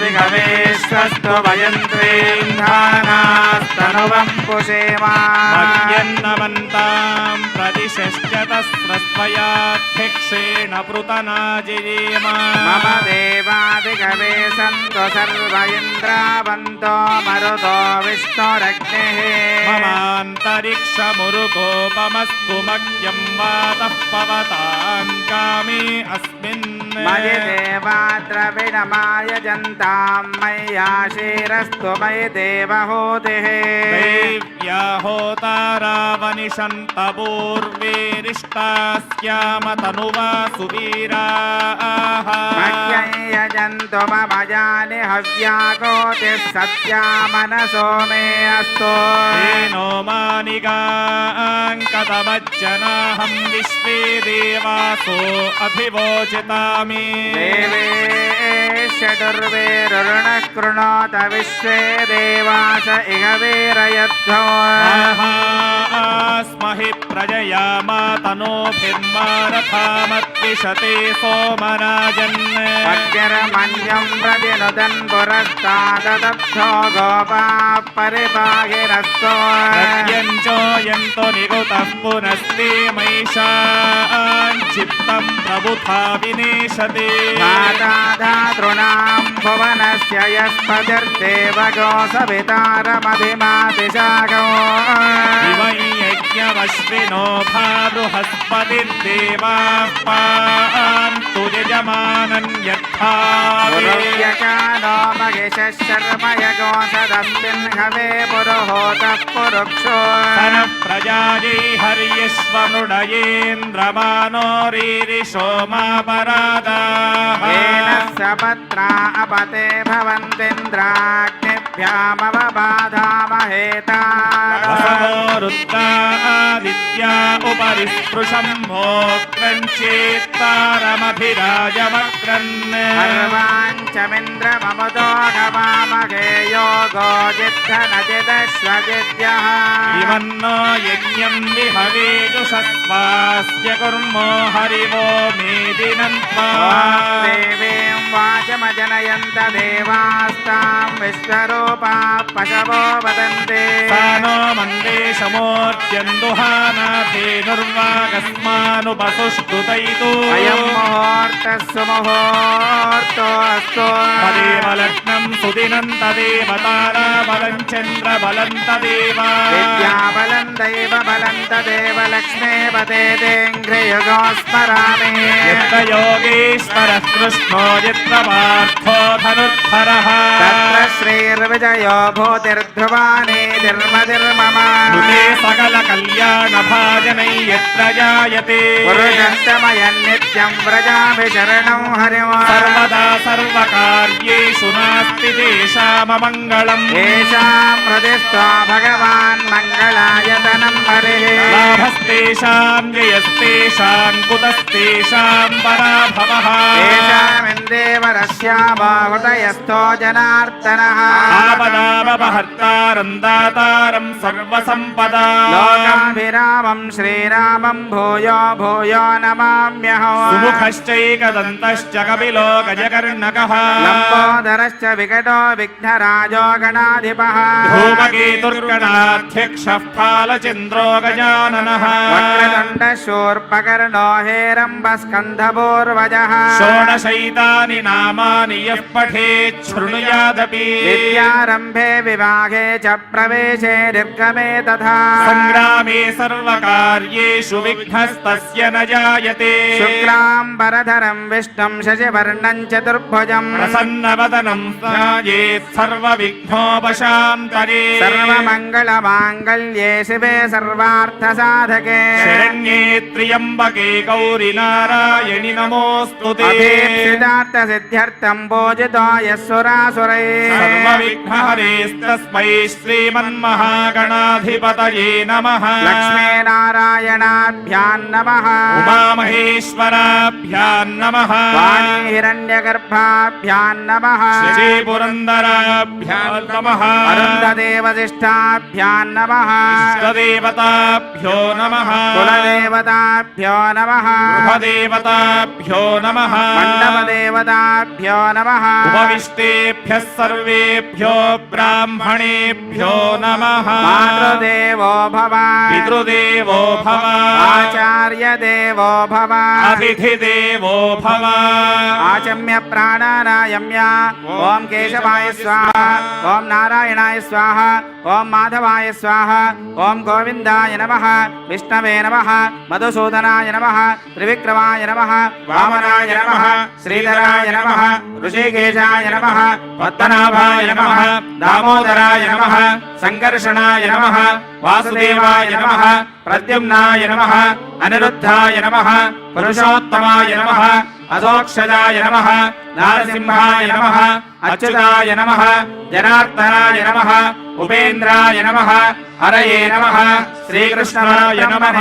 विगवेश्वस्तु वयन्त्रेन्धानास्तनुवं पुषेमा मह्यन्नमन्तां प्रतिशश्चतस्रस्वयाध्यक्षेण पृतनाजिरेम मम देवादिगवे सन्तु सर्व इन्द्रावन्तो मरुतो विष्णुरग्निः ममान्तरिक्षमुरुकोपमस्तु मह्यं वातः पवतां कामे अस्मिन् मयि देवाद्रविणमायजन्तां मय्याशीरस्तु मयि देवहूतिः दैव्या होतारावनिषन्तपूर्वेरिष्टास्याम तनुवा सुवीराः मह्यं यजन्तु मम यानि हव्याकोतिः सत्या मनसो मे अस्तु तेनो मानिगाङ्कतमज्जनाहं विश्वे देवासो अधिवोचितामि देवेश दुर्वेरुणः कृणोत विश्वे देवास इह वीरयध्वो स्महि प्रजया मातनोभिर्मारथामद्विषते सोमराजन् अग्निर्मन्यं प्रतिनुदन् पुरस्ताददब्धो गोपाः परिपाहिरस्तो प्रत्यञ्चोऽयन्तो निगुतः पुनस्ते मैषाञ्चित्तं प्रबुधा विनेशते धातॄणां भुवनस्य यस्पतिर्देवगो सवितारमभिमातिशागो यज्ञमश्विनो भाबृहस्पतिर्देवाः पान्तु यजमानन् यथा पुरुष्यकानो महिषः शर्म यगो सदस्मिन् हवे पुरुहोतः पुरुक्षो प्रजायै हर्यश्वमृडयेन्द्रमानो रीरिषोमापरादाः येन सपत्रा अपते भवन्तीन्द्राग्निभ्यामवबाधामहेता रुद्रादित्या उपरि स्पृशम्भोक्रञ्चेत्तारमभिराजवक्रन् सर्वाञ्चमिन्द्रममुदो गवामहे योगो जिद्धनजिदश्वजिद्यः इमन्नो यज्ञं विहवेजुषस्वास्य कुर्मो हरिवो मेदिनन्त्वा देवीं वाचमजनयन्त देवास्तां विश्वरूपाः पशवो वदन्ति सा नो मन्देशमोर्त्यन्दुहानाथेनुर्वागस्मानुपसुष्टुतैतु अयं मुहूर्तः सुमुहूर्तोऽस्तु तदेव लग्नं सुदिनं तदेव ताराबलं चन्द्रबलं तदेव विद्याबलं दैवबलं तदेव लक्ष्मीपतेङ्घ्रियुगो स्मरामि यत्र योगेश्वरः कृष्णो यत्र पार्थो धनुर्धरः तत्र श्रीर्विजयो भूतिर्ध्रुवानीतिर्मतिर्मम ऋते सकलकल्याणभाजनै यत्र जायते पुरुषस्तमयन्नित्यं व्रजामि शरणं हरिम् सर्वदा सर्वकार्येषु नास्ति तेषाममङ्गलम् येषां हृदिस्त्वा भगवान् मङ्गलायतनं हरिः लाभस्तेषां जयस्तेषां कुतस्तेषां पराभवः तेषामिन्देवरस्यामाहुतयस्थो जनार्दनः आपदामपहर्तारं दातारं सर्वसम्पदा लोकाभिरामं श्रीरामं भूयो भूयो नमाम्यहो सुमुखश्चैकदन्तश्च कपिलो गजकर्णकः लम्बोदरश्च विकटो विघ्नराजो गणाधिपः धूमकेतुर्गणाध्यक्षः फालचन्द्रो गजाननः वक्रतुण्डशूर्पकर्णो हेरम्बस्कन्धपूर्वजः षोडशैतानि नामानि यः पठेत् शृणुयादपि विद्यारम्भे विवाहे च प्रवेशे निर्गमे तथा सङ्ग्रामे सर्वकार्येषु विघ्नस्तस्य न जायते शुक्लाम्बरधरं विष्णुं शशिवर्णं चतुर्भुजम् प्रसन्नवदनं ध्यायेत् सर्वविघ्नोपशान्तये सर्वमङ्गलमाङ्गल्ये शिवे सर्वार्थसाधके शरण्ये त्र्यम्बके गौरि नारायणि नमोऽस्तु ते अभीप्सितार्थसिद्ध्यर्थं पूजितो यस्सुरासुरैः सर्वविघ्नहरेस्तस्मै श्रीमन्महागणाधिपतये नमः लक्ष्मीनारायणाभ्यां नमः उमामहेश्वराभ्यां नमः वाणी हिरण्यगर्भाभ्यां नमः श्रीपुरन्दराभ्यां नमः अरुन्धदेवसिष्ठाभ्यां नमः इष्टदेवताभ्यो नमः कुलदेव గృహదేవతాభ్యో నమః గృహదేవతాభ్యో నమః మండపదేవతాభ్యో నమః ఉపవిష్టేభ్యः సర్వేభ్యో బ్రాహ్మణేభ్యో నమః మాతృదేవో భవ పితృదేవో భవ ఆచార్యదేవో భవ అతిథిదేవో భవ ఆచమ్య ప్రాణానాయమ్య ఓం కేశవాయ స్వాహ ఓం నారాయణాయ స్వాహ ఓం మాధవాయ స్వాహ ఓం గోవిందాయ నమః విష్ణవే నమః మధుసూదనాయ నమః త్రివిక్రమాయ నమః వామనాయ నమః శ్రీధరాయ నమః ఋషికేశాయ నమః పద్మనాభాయ నమః దామోదరాయ నమః సంకర్షణాయ నమః వాసుదేవాయ నమః ప్రద్యుమ్నాయ నమః అనిరుద్ధాయ నమః పురుషోత్తమాయ నమః అధోక్షజాయ నమః నారసింహాయ నమః అచ్యుతాయ నమః జనార్దనాయ నమః ఉపేంద్రాయ నమః హరయే నమః శ్రీకృష్ణాయ నమః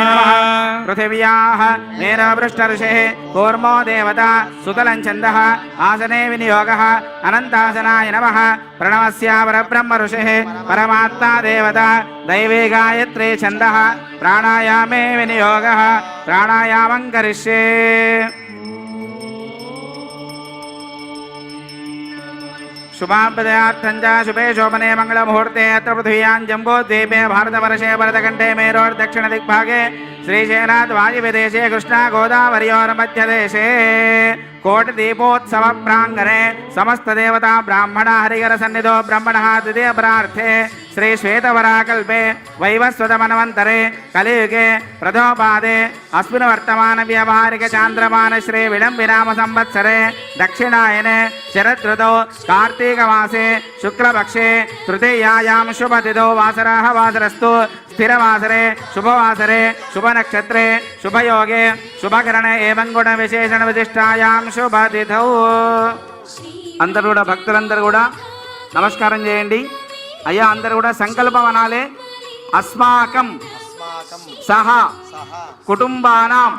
పృథివ్యాః మేనవృష్టఋషేः కూర్మో దేవతా సుతలం ఛందః ఆసనే వినియోగः అనంతాసనాయ నమః ప్రణవస్య పరబ్రహ్మ ఋషేः పరమాత్మా దేవతా దైవే గాయత్రీ ఛందః ప్రాణాయామే వినియోగः ప్రాణాయామం కరిష్యే शुभाभ्युदयार्थं च शुभे शोभने मंगलमुहूर्ते अत्र पृथिव्यां जम्बूद्वीपे भारतवर्षे भरतखण्डे मेरोर्दक्षिणदिग्भागे श्रीशैलात् वायव्यदेशे कृष्णा गोदावर्योर्मध्यदेशे कोटिदीपोत्सव प्रांगणे समस्त देवता ब्राह्मण हरिहर सन्निधो ब्रह्मणः द्वितीय प्रार्थे श्री श्वेतवराकल्पे वैवस्वतमन्वन्तरे कलियुगे प्रथमपादे अस्मिन् वर्तमान व्यावहारिक चान्द्रमान श्री विलम्बिनाम संवत्सरे दक्षिणायने शरदृतौ कार्तीकमासे शुक्लपक्षे तृतीयायां शुभतिथौ वासरः वासरस्तु स्थिरवासरे शुभवासरे शुभनक्षत्रे शुभयोगे शुभकरणे एवं गुण विशेषण विशिष्टायां शुभतिथौ అందరూ కూడా భక్తులందరూ కూడా నమస్కారం చేయండి అయ్యా అందరూ కూడా సంకల్పం అనాలే అస్మాకం సహ కుటుంబానాం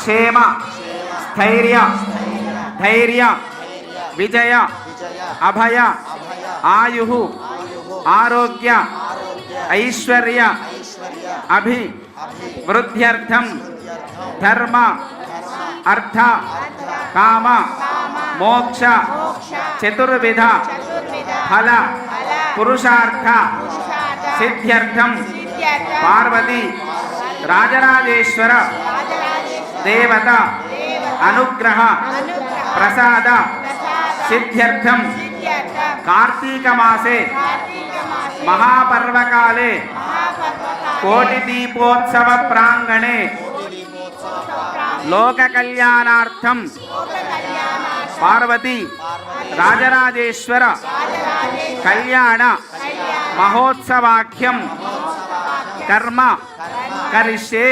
క్షేమ స్థైర్య ధైర్య విజయ అభయ ఆయు ఆరోగ్య ఐశ్వర్య అభి వృద్ధ్యర్థం ధర్మ అర్థ కామ మోక్ష చతుర్విధ ఫల పురుషార్థ సిద్ధ్యర్థం పార్వతి రాజరాజేశ్వర దేవత అనుగ్రహ ప్రసాద సిద్ధ్యర్థం కార్తీక మాసే మహాపర్వకాలే కోటి దీపోత్సవ ప్రాంగణే లోక కళ్యాణార్థం పార్వతి రాజరాజేశ్వర కళ్యాణ మహోత్సవాఖ్యం కర్మ కరిష్యే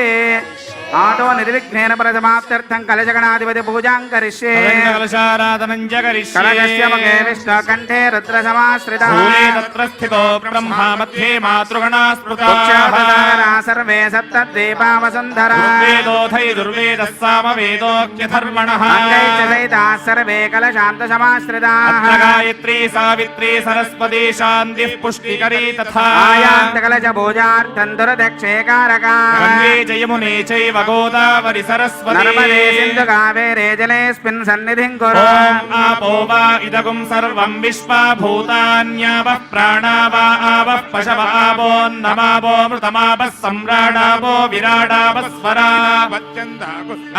ఆదో నిర్విఘ్నేన ప్రథమాప్త్యర్థం కలశగణాధిపతి పూజాం కరిష్యే కలశారాధనం చ కరిష్యే కలశస్య ముఖే విష్ణు కంఠే రుద్ర సమాశ్రితః మూలే తత్ర స్థితో బ్రహ్మా మధ్యే మాతృగణా స్మృతాః ఉచ్చాభదారా సర్వే సప్తద్వీపా వసుంధరా దుర్వేదోధై దుర్వేదः సామవేదోక్యధర్మణः అంగైశ్చైతాः సర్వే కలశాంత సమాశ్రితాః అత్ర గాయత్రీ సావిత్రీ సరస్వతీ శాంతిః పుష్టికరీ తథా ఆయాంత కలశ పూజార్థం దురదక్షేకారకా గంగే జయమునే చైవ గోదావరి సరస్వతి నర్మదే సింధు కావేరే జలేస్మిన్ సన్నిధిం కురు ఓం ఆపో వా ఇదగుం సర్వం విశ్వా భూతాన్యావః ప్రాణా వా ఆవః పశవ ఆపోన్నమాపో మృతమాపः సమ్రాడాపో విరాడాపः స్వరా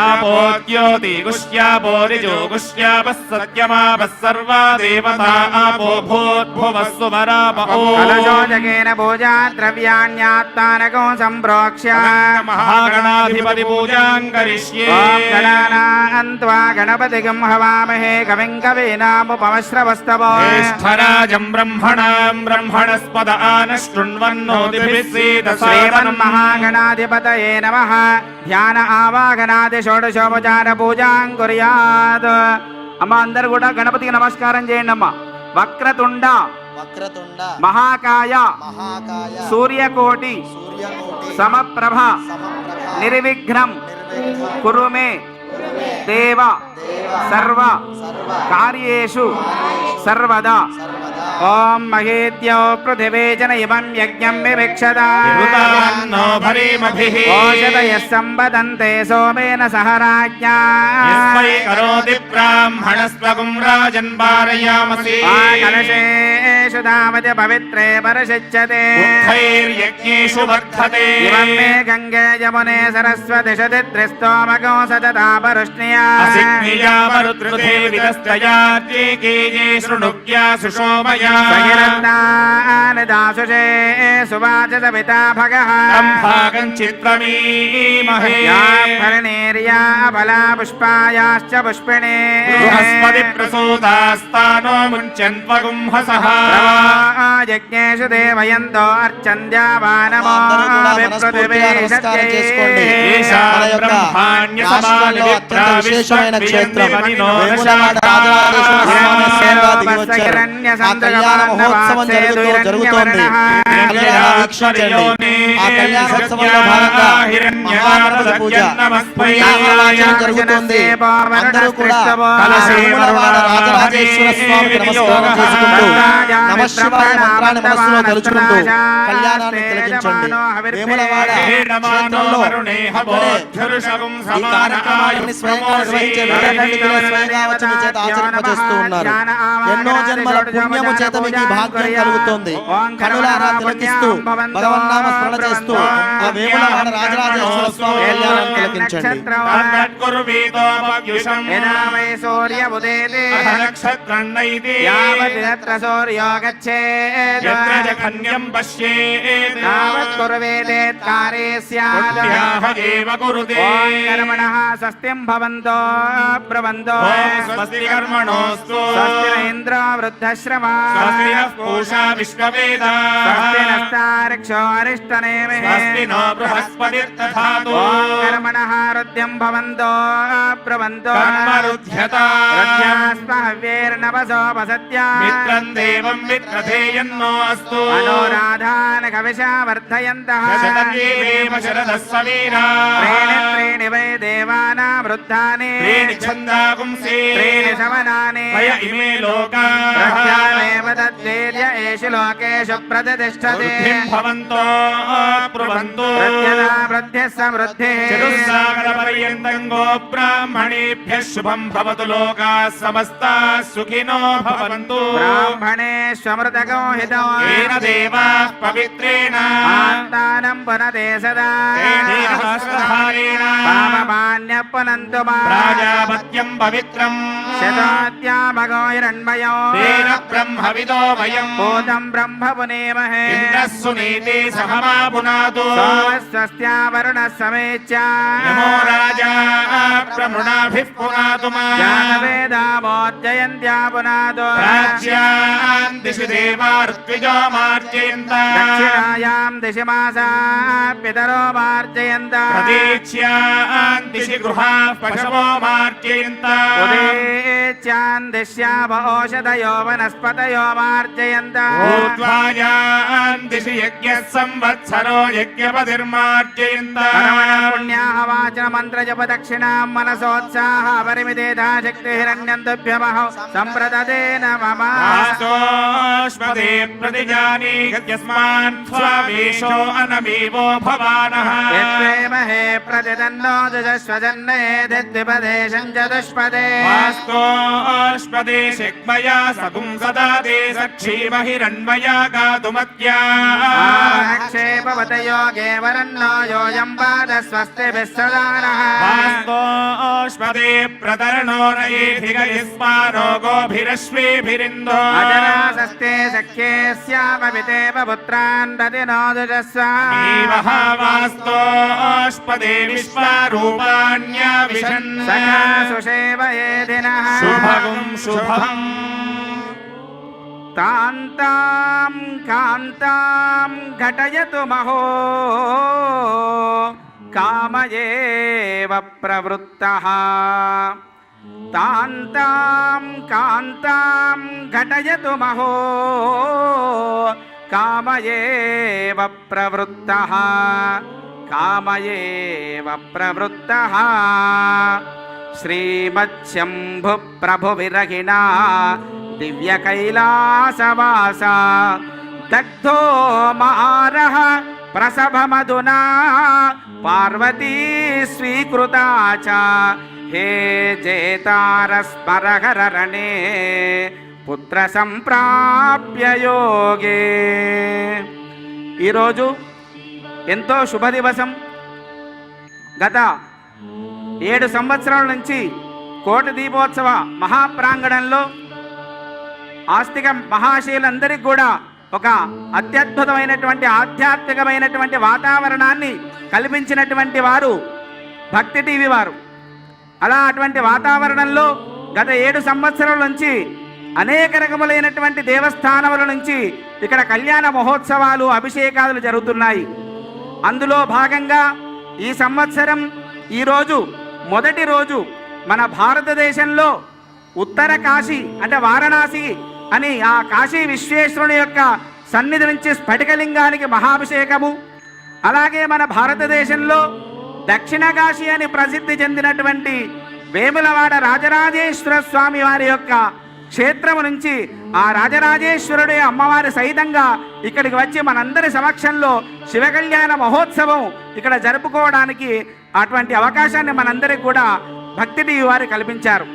ఆపో ద్యోతి గుష్యాపో రిజో గుష్యాపः సత్యమాపः సర్వా దేవతా ఆపో భూద్భువः సువరాప కలశోజకేన పూజా ద్రవ్యాణ్యాత్మానకో సంప్రోక్ష్య మహాగణాధిపతి పూజాం కరిష్యే ఓం గణానాన్త్వా గణపతిగం హవామహే కవిం కవీనాముపమశ్రవస్తవో జ్యేష్ఠరాజం బ్రహ్మణాం బ్రహ్మణస్పద ఆనశృణ్వన్నోతిభిः శ్రీమన్మహాగణాధిపతయే నమః ధ్యాన ఆవాహనాది షోడశోపచార పూజాం కుర్యాత్ అమ్మ అందరూ కూడా గణపతికి నమస్కారం చేయండి అమ్మ వక్రతుండ వక్రతుండ మహాకాయ మహాకాయ సూర్యకోటి సూర్యకోటి సమప్రభ సమప్రభ నిర్విఘ్నం నిర్విఘ్నం కురు మే దేవ దేవ సర్వ సర్వ కార్యేషు సర్వదా సర్వదా ఓం మహేద్యో పృథివీ జన ఇమం యజ్ఞం వివిక్షదా వివృతాన్నో భరీమభిః ఓషధయః సంవదంతే సోమేన సహ రాజ్ఞా యస్మై కరోతి బ్రాహ్మణస్త్వగుం రాజన్ పారయామసి కలశేషు ధావతి పవిత్రే పరశిచ్యతే ఉత్తైర్యజ్ఞేషు వర్ధతే ఇమం మే గంగే యమునే సరస్వతి శతిద్రిస్తోమగో సతతా పరుష్ణ్యా అసిగ్నియామరుద్రుతే విదస్తయార్జేకేజే శృణుక్యా సుషోమయా సగిరత్నాని దాసుషే సువాచ సవితా భగః భాగం చిత్రమీమహే భరణీర్యా ఫలా పుష్పాయాశ్చ పుష్పిణే బృహస్పతి ప్రసూతాస్తానో ముంచన్త్వగుంహసః యజ్ఞేషు దేవయంతో అర్చంద్యావానమో అందరూ కూడా మనస్ఫూర్తిగా నమస్కారం చేసుకోండి. మన యొక్క రాష్ట్రంలో అత్యంత విశేషమైన క్షేత్రం వేములవాడ రాజరాజేశ్వర స్వామి స్వయంగా దిగి వచ్చారు. ఆ కళ్యాణ మహోత్సవం జరుగుతోంది. కళ్యాణ వీక్షించండి. ఆ కళ్యాణోత్సవంలో భాగంగా మహాగణపతి పూజ పుణ్యాహవాచనం జరుగుతుంది. అందరూ కూడా వేములవాడ రాజరాజేశ్వర స్వామికి నమస్కారం చేసుకుంటూ నమశివాయ మంత్రాన్ని మనస్సులో తలుచుకుంటూ కళ్యాణాన్ని తిలకించండి. వేములవాడ క్షేత్రంలో ఈ కార్యక్రమాన్ని స్వయంగా నిర్వహించే విద్యార్థులు స్వయంగా వచ్చి మీ చేత ఆచరింపజేస్తూ ఉన్నారు. ఎన్నో జన్మల పుణ్యము చేత మీకు ఈ భాగ్యం కలుగుతోంది. కనులారా తిలకిస్తూ భగవన్నామ స్మరణ చేస్తూ ఆ వేములవాడ రాజరాజేశ్వర స్వామి కళ్యాణాన్ని తిలకించండి. సూర్యో గచ్చేత్ కర్మణః స్వస్తిం భవంతో బ్రవంతో స్వస్తి కర్మణోస్తు స్వస్తి ఇంద్రో వృద్ధశ్రవా స్వస్తి నః పూషా విశ్వవేదాః స్వస్తి నస్తారక్షో అరిష్టనేమిః స్వస్తి నో బృహస్పతిర్దధాతు కర్మణః రుద్ధ్యం భవంతో బ్రవంతో హవ్యేర్నవసోపసత్యా మిత్రం దేవం మిత్రధేయన్నో అస్తు అనురాధాన్ కవిషా వర్ధయంతః శతదేవేమ శరదః సమీరా త్రీణి వై దేవానాం వృద్ధాని త్రీణి ఛందాగుంసి త్రీణి సమనాని త్రయ ఇమే లోకాః ప్రఖ్యామేవ తద్వేద్య ఏషు లోకేషు ప్రతిష్టతే వృద్ధిం భవంతో బ్రువంతు ప్రత్యదా వృద్ధిః సమృద్ధిః చతుస్సాగరపర్యంతం గో బ్రాహ్మణేభ్యः శుభం భవతు లోకాः సమస్తాः సుఖినో భవంతు బ్రాహ్మణేష్వమృతగో హితో ఏన దేవాः పవిత్రేణ ఆత్మానం పునతే సదా తేనేన సహస్రధారేణ పాపమాన్య పునంతు మా ప్రాజాపత్యం పవిత్రం శతాద్యామగో హిరణ్మయో తేన బ్రహ్మవిదో వయం భూతం బ్రహ్మ పునేమహే ఇంద్రः సునీతే సహమా పునాతు సోమస్వస్త్యా వరుణः సమేత్యా నమో రాజా ప్రమృణాభిః పునాతు మా జాతవేదామోర్జయంత్యా పునాదో ప్రాచ్యాన్ దిశి దేవా ఋత్విజో మార్జయంత దక్షిణాయాం దిశి మాసా పితరో మార్జయంత ప్రతీక్ష్యాన్ దిశి గృహాః పశవో మార్జయంత ఉదేచ్యాన్ దిశ్యామ ఓషధయో వనస్పతయో మార్జయంత ఊర్ధ్వాయాన్ దిశి యజ్ఞः సంవత్సరో యజ్ఞపతిర్మార్జయంత పుణ్యాహ వాచన మంత్ర జప దక్షిణాం మనసోత్సాహ పరిమితేధా శక్తి హిరణ్యం తుభ్యమహో సంప్రదతే నమః ఆసోష్పదే ప్రతిజానీ యస్మాన్ స్వామీశో అనమీవో భవానః యత్వేమహే ప్రతిదన్నో దుజస్వజన్నే దిద్విపదేశం చతుష్పదే వాస్తోష్పదే శక్మయా సగుం సదా దే సక్షీమహిరణ్మయా గాతుమత్యా ఆక్షేపవతయోగే వరన్నో యోయం పాద స్వస్తి విశ్వదానః వాస్తోష్పదే ప్రతరణో నయేధిగయస్మానో గోభిరశ్వేభిరిందో అజరాసస్తే సఖ్యే స్యామపితేవ పుత్రాన్ దదినో దుజస్వ వాస్తోష్పదే విశ్వారూపాణ్యా విశన్ సఖా సుషేవయేధినః శుభగుం శుభం కాంతాం కాంతాం ఘటయతు మహో కామయేవ ప్రవృత్తః తాంతాం కాంతాం ఘటయతు మహో కామయేవ ప్రవృత్తః కామయేవ ప్రవృత్తః శ్రీమత్శంభు ప్రభు విరహిణా దివ్య కైలాసవాస దగ్ధో మారః ప్రసభమధునా పార్వతీ స్వీకృతా చ హే జేతారస్మరహరణే పుత్ర సంప్రాప్య యోగే. ఈరోజు ఎంతో శుభ దివసం. గత 7 సంవత్సరాల నుంచి కోటి దీపోత్సవ మహాప్రాంగణంలో ఆస్తిక మహాశయులందరికీ కూడా ఒక అత్యద్భుతమైనటువంటి ఆధ్యాత్మికమైనటువంటి వాతావరణాన్ని కల్పించినటువంటి వారు భక్తి టీవీ వారు. అలా అటువంటి వాతావరణంలో గత 7 సంవత్సరాల నుంచి అనేక రకములైనటువంటి దేవస్థానముల నుంచి ఇక్కడ కళ్యాణ మహోత్సవాలు అభిషేకాలు జరుగుతున్నాయి. అందులో భాగంగా ఈ సంవత్సరం ఈరోజు మొదటి రోజు మన భారతదేశంలో ఉత్తర కాశీ అంటే వారణాసి అని ఆ కాశీ విశ్వేశ్వరుని యొక్క సన్నిధి నుంచి స్ఫటికలింగానికి మహాభిషేకము, అలాగే మన భారతదేశంలో దక్షిణ కాశీ అని ప్రసిద్ధి చెందినటువంటి వేములవాడ రాజరాజేశ్వర స్వామి వారి యొక్క క్షేత్రము నుంచి ఆ రాజరాజేశ్వరుడే అమ్మవారి సహితంగా ఇక్కడికి వచ్చి మనందరి సమక్షంలో శివ కళ్యాణ మహోత్సవం ఇక్కడ జరుపుకోవడానికి అటువంటి అవకాశాన్ని మనందరికి కూడా భక్తి టీవీ వారు కల్పించారు.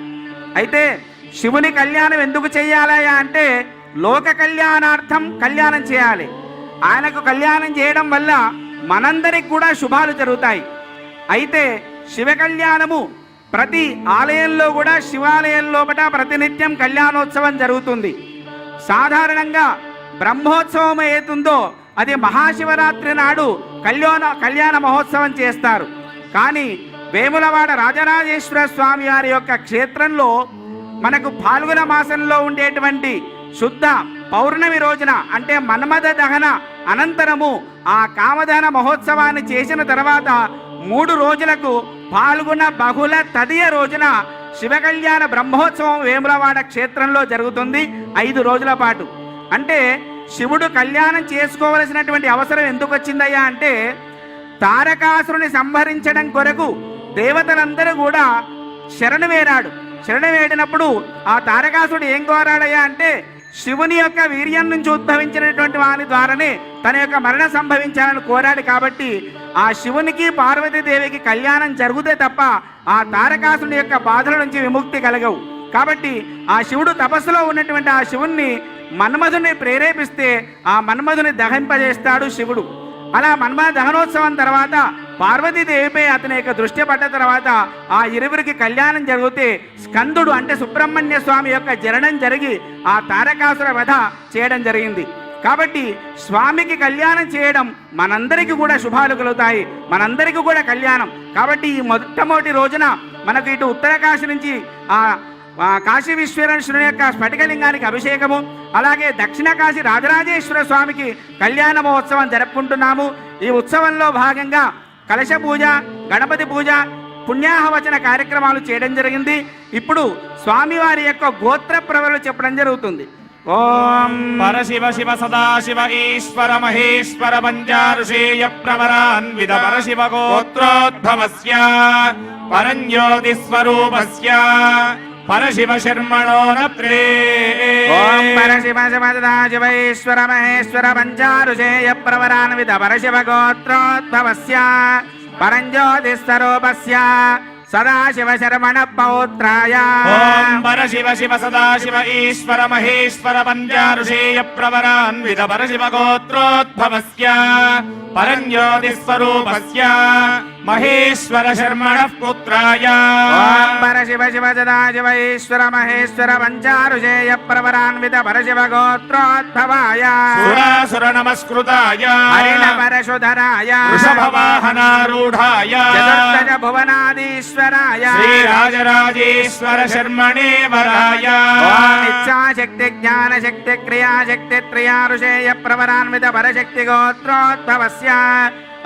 అయితే శివుని కళ్యాణం ఎందుకు చేయాలయా అంటే లోక కళ్యాణార్థం కళ్యాణం చేయాలి. ఆయనకు కళ్యాణం చేయడం వల్ల మనందరికి కూడా శుభాలు జరుగుతాయి. అయితే శివ కళ్యాణము ప్రతి ఆలయంలో కూడా శివాలయం లోపల ప్రతినిత్యం కళ్యాణోత్సవం జరుగుతుంది. సాధారణంగా బ్రహ్మోత్సవం ఏతుందో అది మహాశివరాత్రి నాడు కళ్యాణ మహోత్సవం చేస్తారు. కానీ వేములవాడ రాజరాజేశ్వర స్వామి వారి యొక్క క్షేత్రంలో మనకు ఫాల్గుణ మాసంలో ఉండేటువంటి శుద్ధ పౌర్ణమి రోజున అంటే మన్మథ దహన అనంతరము ఆ కామదహన మహోత్సవాన్ని చేసిన తర్వాత 3 రోజులకు పాల్గొన బహుళ తదియ రోజున శివ కళ్యాణ బ్రహ్మోత్సవం వేములవాడ క్షేత్రంలో జరుగుతుంది 5 రోజుల పాటు. అంటే శివుడు కళ్యాణం చేసుకోవలసినటువంటి అవసరం ఎందుకు వచ్చిందయ్యా అంటే తారకాసురుని సంహరించడం కొరకు దేవతలందరూ కూడా శరణు వేరాడు. శరణు వేడినప్పుడు ఆ తారకాసుడు ఏం కోరాడయ్యా అంటే శివుని యొక్క వీర్యం నుంచి ఉద్భవించినటువంటి వాని ద్వారానే తన యొక్క మరణ సంభవించాలని కోరాడు. కాబట్టి ఆ శివునికి పార్వతీదేవికి కళ్యాణం జరిగితే తప్ప ఆ తారకాసుని యొక్క బాధల నుంచి విముక్తి కలగవు. కాబట్టి ఆ శివుడు తపస్సులో ఉన్నటువంటి ఆ శివుణ్ణి మన్మధుని ప్రేరేపిస్తే ఆ మన్మధుని దహింపజేస్తాడు శివుడు. అలా మన్మథ దహనోత్సవం తర్వాత పార్వతీదేవిపై అతని యొక్క దృష్టి పడ్డ తర్వాత ఆ ఇరువురికి కళ్యాణం జరిగితే స్కందుడు అంటే సుబ్రహ్మణ్య స్వామి యొక్క జననం జరిగి ఆ తారకాసుర వధ చేయడం జరిగింది. కాబట్టి స్వామికి కళ్యాణం చేయడం మనందరికీ కూడా శుభాలు కలుగుతాయి, మనందరికీ కూడా కళ్యాణం. కాబట్టి ఈ మొట్టమొదటి రోజున మనకు ఇటు ఉత్తర కాశీ నుంచి ఆ కాశీ విశ్వేశ్వరుని యొక్క స్ఫటికలింగానికి అభిషేకము, అలాగే దక్షిణ కాశీ రాజరాజేశ్వర స్వామికి కళ్యాణ మహోత్సవం జరుపుకుంటున్నాము. ఈ ఉత్సవంలో భాగంగా కలశ పూజ, గణపతి పూజ, పుణ్యాహవచన కార్యక్రమాలు చేయడం జరిగింది. ఇప్పుడు స్వామివారి యొక్క గోత్ర ప్రవలు చెప్పడం జరుగుతుంది. ఓం పరశివ శివ సదాశివ ఈశ్వర మహేశ్వర పంచారుషేయ ప్రవరాన్విత పరశివ గోత్రోద్భవస్య పరంజ్యోతి స్వరూపస్య పరశివ శర్మణో నత్రే. ఓం పరశివ శివ సదాశివ ఈశ్వర మహేశ్వర పంచారుషేయ ప్రవరాన్విత పరశివ గోత్రోద్భవస్య పరంజ్యోతి స్వరూపస్య సదాశివ శర్మణ పౌత్రాయ. ఓం పరశివ శివ సదాశివ ఈశ్వర మహేశ్వర పంచారుషేయ ప్రవరాన్విత పరశివ గోత్రోద్భవస్య పరంజ్యోతి స్వరూపస్య మహేశ్వర శర్మణ పుత్రాయ. ఓం పరశివ శివ సదాశివ ఈశ్వర మహేశ్వర పంచారుషేయ ప్రవరాన్విత పరశివ గోత్రోద్భవాయ సురాసుర నమస్కృతాయ హరిణ పరశుధరాయ వృషభవాహనారూఢాయ చతుర్దశ భువనాధీశ్వరాయ శ్రీరాజరాజేశ్వర శర్మణే వరాయ. ఓం ఇచ్ఛాశక్తి జ్ఞానశక్తి క్రియాశక్తి త్రయారుషేయ ప్రవరాన్విత పరశక్తి గోత్రోద్భవస్య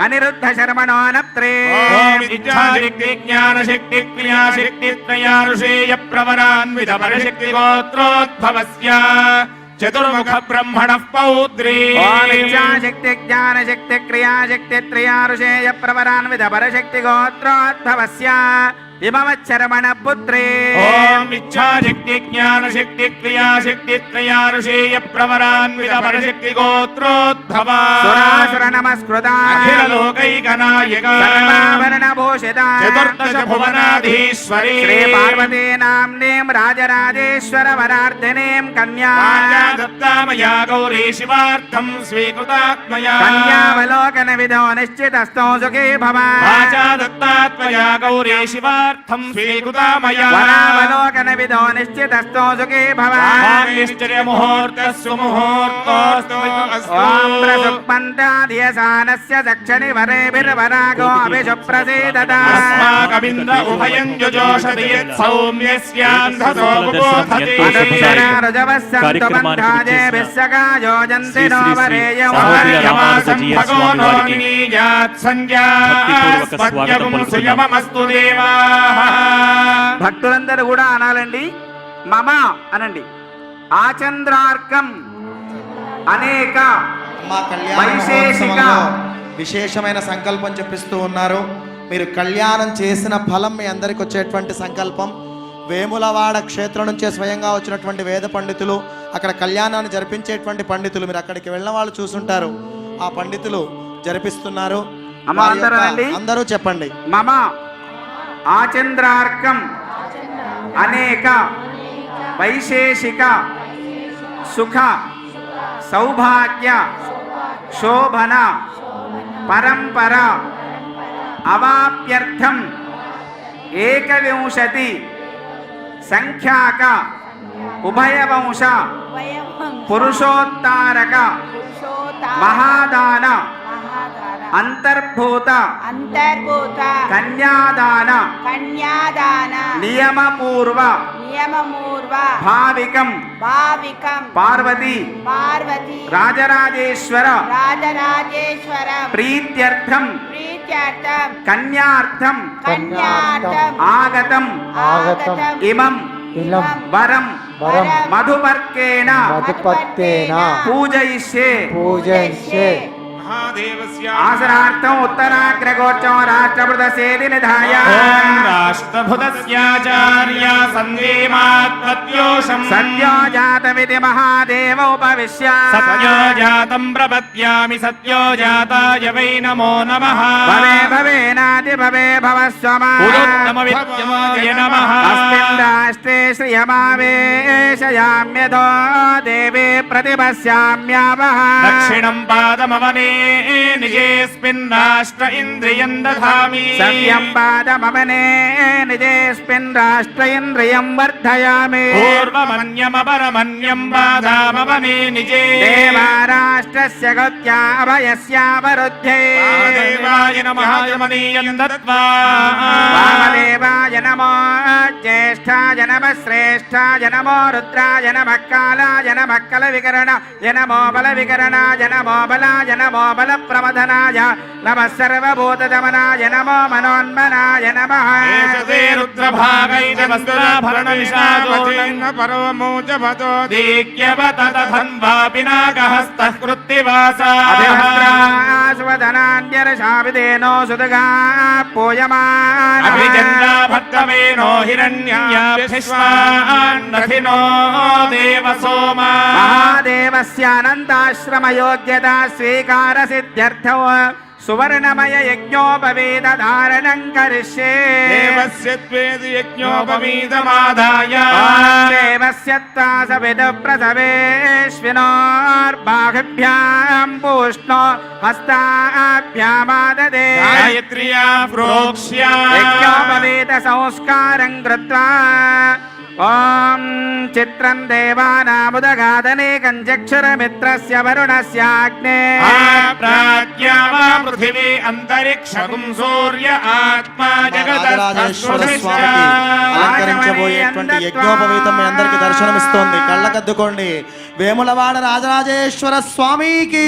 అనిరుద్ధ శర్మణో నత్రే. ఓం ఇచ్ఛాశక్తి జ్ఞానశక్తి క్రియాశక్తి త్రయారుషేయ ప్రవరాన్విత పరశక్తి గోత్రోద్భవస్య చతుర్ముఖ బ్రహ్మణ పౌత్రీ. ఓం ఇచ్ఛాశక్తి జ్ఞానశక్తి క్రియాశక్తి త్రయారుషేయ ప్రవరాన్విత పరశక్తి గోత్రోద్భవస్య ఇమవచ్చరమణ పుత్రే ఓం ఇచ్ఛాశక్తి జ్ఞానశక్తి క్రియాశక్తిత్రయారుషేయ ప్రవరాన్విత పరశక్తి గోత్రోద్భవ సురాసుర నమస్కృత అఖిల లోకైకనాయక సర్వాభరణ భూషిత చతుర్దశ భువనాధీశ్వరీ శ్రీ పార్వతీ నామ్నీం రాజరాజేశ్వర వరార్ధినీం కన్యా దత్తామయా గౌరీ శివార్థం స్వీకృతాత్మయా కన్యావలోకన విధో నిశ్చితస్థో సుఖీ భవ వాచా దత్తాత్మయా గౌరీ శివార్థం స్వీకృతామయా వరావలోకన విధో నిశ్చితస్థో సుఖీ భవ ఆర్యశ్చర్య ముహూర్తస్సు ముహూర్తోస్తు ఓం ప్రసుక్మంతాధియసానస్య దక్షిణి వరేభిర్వరాగో అభిషుప్రసీదత అస్మాకమింద్ర ఉభయం జుజోషతి యత్ సౌమ్యస్యాంధసో బోధతి రుజవస్సంతుమంతాజే విస్సగాయోజంతి నో వరేయం భక్తులందరూ కూడా అనాలండి మమ అనండి ఆచంద్రార్కం అనేక మా కళ్యాణ వైశేషిక మహోత్సవంలో విశేషమైన సంకల్పం చెప్పిస్తూ ఉన్నారు. మీరు కళ్యాణం చేసిన ఫలం మీ అందరికి వచ్చేటువంటి సంకల్పం. వేములవాడ క్షేత్రం నుంచే స్వయంగా వచ్చినటువంటి వేద పండితులు, అక్కడ కళ్యాణాన్ని జరిపించేటువంటి పండితులు, మీరు అక్కడికి వెళ్ళిన వాళ్ళు చూసుంటారు. ఆ పండితులు జరిపిస్తున్నారు. అమ్మ అందరూ రండి. అందరూ చెప్పండి. మమ ఆచంద్రార్కం అనేక వైశేషిక సుఖ సౌభాగ్య శోభన పరంపర అవాప్యర్థం ఏకవింశతి సంఖ్యాక ఉభయవంశ పురుషోత్తారక మహాదాన అంతర్భూత కన్యాదాన నియమపూర్వ భావికం పార్వతి రాజరాజేశ్వర ప్రీత్యర్థం కన్యార్థం ఆగతం ఇమం వరం మధుపర్కేణ పూజయిష్యే ఆసనార్థం ఉత్తరాగ్రగోచం రాష్ట్రభృతసేది నిధాయ రాష్ట్రభృతస్యాచార్య సందేమాత్మత్యోషం సద్యో జాతమితి మహాదేవ ఉపవిశ్య సత్యో జాతం ప్రపద్యామి సత్యో జాతాయ వై నమో నమః భవే భవేనాతి భవే భవస్వమా పురుత్తమ విద్యమాయ నమః అస్మిన్ రాష్ట్రే శ్రియమావేశయామ్యతో దేవే ప్రతిపశ్యామ్యావహ దక్షిణం పాదమవనే నిజేస్మిన్ రాష్ట్ర ఇంద్రియం దధామి సవ్యం పాదమవనే నిజేస్మిన్ రాష్ట్ర ఇంద్రియం వర్ధయామి పూర్వమన్యమపరమన్యం పాదామవనే నిజే దేవారాష్ట్రస్య గత్యా అభయస్యావరుధ్యే దేవాయ నమః యమనీయం దత్వా వామదేవాయ నమో జ్యేష్ఠాయ నమః శ్రేష్ఠాయ నమో రుద్రాయ నమః కాలాయ నమః కల వికరణాయ నమో బల వికరణాయ నమో బలాయ నమో బల ప్రమదనాయ నమః సర్వభూతదమనాయ నమో మనోన్మనాయ నమః ఏషతే రుద్రభాగైన వస్త్రాభరణ నిషాదోన పరమోజభతో దీక్యవత తథన్వా పినాకహస్తః కృత్తివాసా అభిహస్త్రాస్వదనాన్యరశావిదేనో సుదగా పూయమాన అభిజన్నా భక్తమేనో హిరణ్యాభిస్వాన్నథినో దేవసోమా మహాదేవస్యానందాశ్రమయోగ్యత స్వీకార సిద్ధ్యర్థం సువర్ణమయ యజ్ఞోపవేద ధారణం కరిష్యే దేవస్య త్వేది యజ్ఞోపవీతమాదాయ దేవస్య త్వాసవిద ప్రసవేష్వినోర్బాహుభ్యాం పూష్ణో హస్తాభ్యామాదదే గాయత్ర్యా ప్రోక్ష్య యజ్ఞోపవేద సంస్కారం కృత్వా ఓం చిత్రం దేవానాముదగాదనేకం చక్షురమిత్రస్య వరుణస్యాగ్నే ప్రాజ్ఞావా పృథివీ అంతరిక్షం సూర్య ఆత్మా రాజరాజేశ్వర జగత్ స్వామికి అలంకరించబోయేటువంటి యజ్ఞోపవీతం మీ అందరికి దర్శనమిస్తోంది. కళ్ళకద్దుకోండి. వేములవాడ రాజరాజేశ్వర స్వామికి.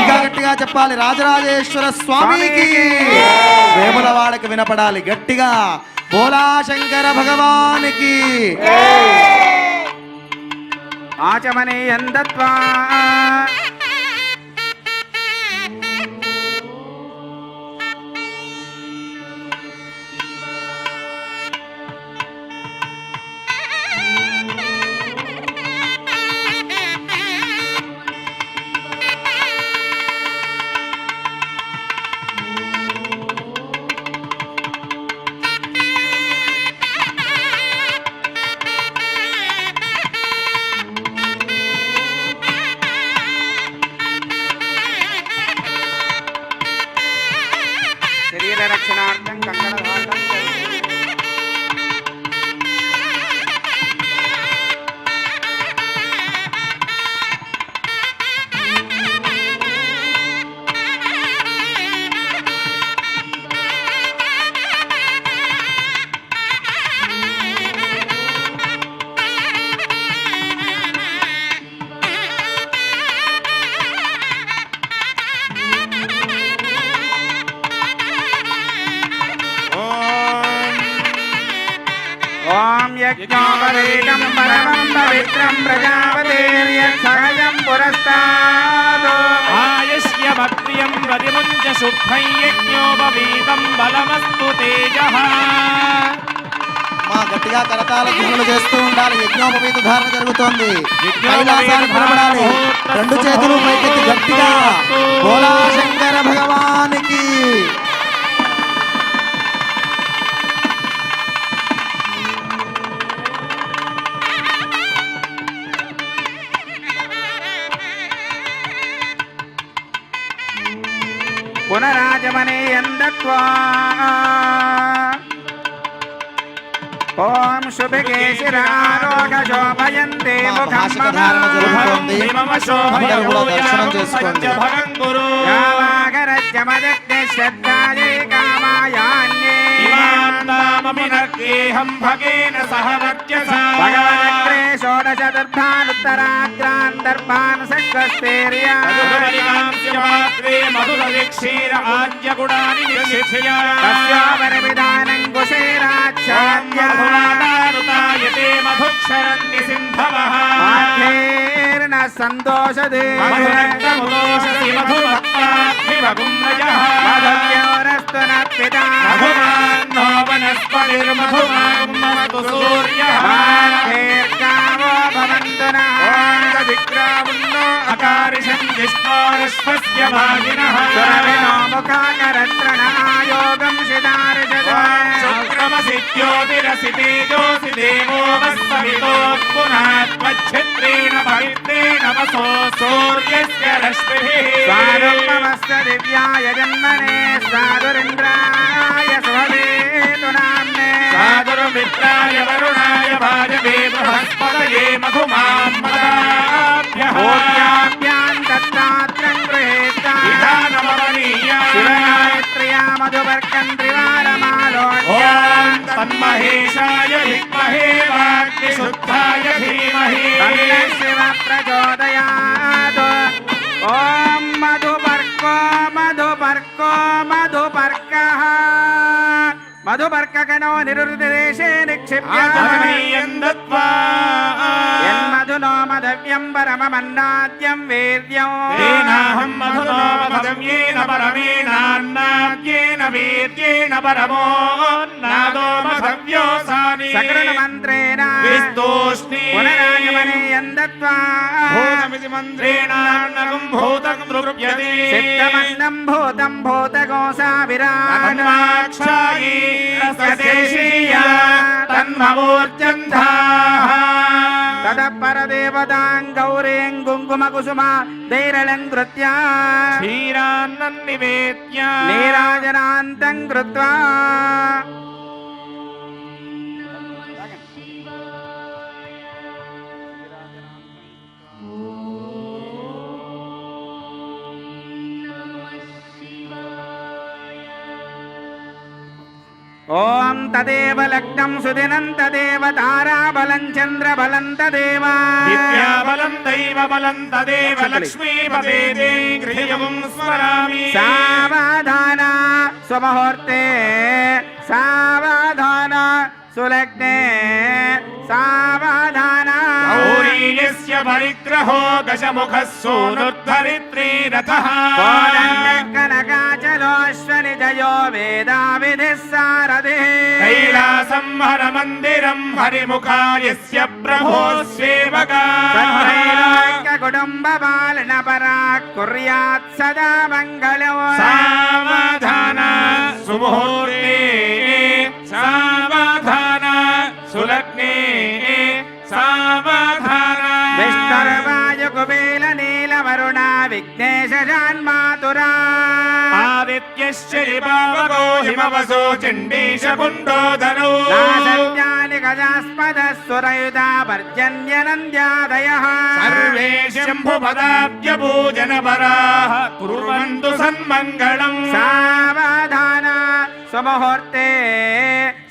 ఇంకా గట్టిగా చెప్పాలి, రాజరాజేశ్వర స్వామికి. వేములవాడకి వినపడాలి గట్టిగా. బోలా శంకర భగవానికి. ఆచమనీయం దత్వా ఓం యజ్ఞోపవీతం పరమం పవిత్రం ప్రజాపతిర్యత్సహజం పురస్తాద్ ఆయుష్యమక్రియం వదిముంచ శుభ్రం యజ్ఞోపవీతం బలమస్తు తేజః. మా గట్టిగా కరతాల ధ్వనులు చేస్తూ ఉండాలి. యజ్ఞోపవీత ధారణ జరుగుతోంది. కైలాసానికి నిలబడాలి. రెండు చేతులు పైకెత్తి గట్టిగా భోలా శంకర భగవానికి. పునరాజమనీయం దత్వా ఓం శుభకేశిరారోగశోభయంతే ముఖం భాషిక ధారణ జరుగుతోంది. అందరూ కూడా దర్శనం చేసుకోండి. శ్రద్ధాయే కామాయాన్యే భగవనగ్రే షోడశ దర్భానుత్తరాగ్రాన్ దర్భాన్ సక్వస్తేర్యా తస్యాపరివిధానం కుశేరాచ్ఛాద్య ఆఖ్యేర్న సంతోషదే మధువ్యోరస్తు న పితా ఆఖ్యేర్కామో భవంతు నః సురవినో ముఖాకరత్రణాయోగం స్వారూపమస్య దివ్యాయ జన్మనే సాధురింద్రాయ సుహవేతు నామ్నే సాధుర్మిత్రాయ వరుణాయ భాజవే బృహస్పతయే మధుమాంబదాభ్యః భూత్యాభ్యాం దత్తాత్రం గృహేత్తా శివగాయత్ర్యా మధువర్కం త్రివారమాలోక్య ఓం తన్మహేశాయ విద్మహే వాగ్నిశుద్ధాయ ధీమహి తన్నే శివ ప్రచోదయాత్ ఓం మధుపర్కో మధుపర్కో మధుపర్కః మధుపర్కగణో నిరుద్దేశే నిక్షిప్య యన్మధునో మధవ్యం పరమమన్నాద్యం వీర్యం తేనాహం మధునో మధవ్యేన పరమేనాన్నాద్యేన వీర్యేణ పరమోన్నాదో మధవ్యోసాని సకృణ మంత్రేణ విస్తోష్ణి పునరాగమనీయం దత్వా భూతమితి మంత్రేణాన్నగం భూతం ద్రుప్యతే సిద్ధమన్నం భూతం భూతకోశా విరాట్ తన్వాక్షాయీ రసదేశీయా తన్మమూర్జంధాః తదః పరదేవతాం గౌరీం కుంకుమకుసుమా దైరళం కృత్యా క్షీరాన్నివేద్య నీరాజనాంతం కృత్వా ఓం తదేవ లగ్నం సుదినం తదేవ తారాబలం చంద్రబలం తదేవ విద్యాబలం దైవబలం తదేవ లక్ష్మీపదే గృహ్యం స్మరామి సావధాన స్వముహూర్తే సావధాన సులగ్నే సావధాన గౌరీయస్య పరిగ్రహో దశముఖः సోనుద్ధరిత్రీ రథః కనకాచలోశ్వనిజయో వేదా విధిః సారథిః కైలాసం హర మందిరం హరిముఖాయస్య ప్రభో సేవకాః కుటుంబ పాలన పరాక్ కుర్యాత్ సదా మంగళం సావధాన సుముహూర్తే సావధాన సులగ్నే సావధాన విష్ణుర్వాయు కుబేల నీల వరుణ విఘ్నేశ జాన్మాతురా ఆదిత్యశ్చరిపావకో హిమవసో చండీశ కుండోదరో నాసత్యాని గజాస్పద సురయుధ పర్జన్యనంద్యాదయః సర్వే శంభుపదాబ్జ పూజన పరాః కుర్వంతు సన్మంగళం సావధాన సుముహూర్తే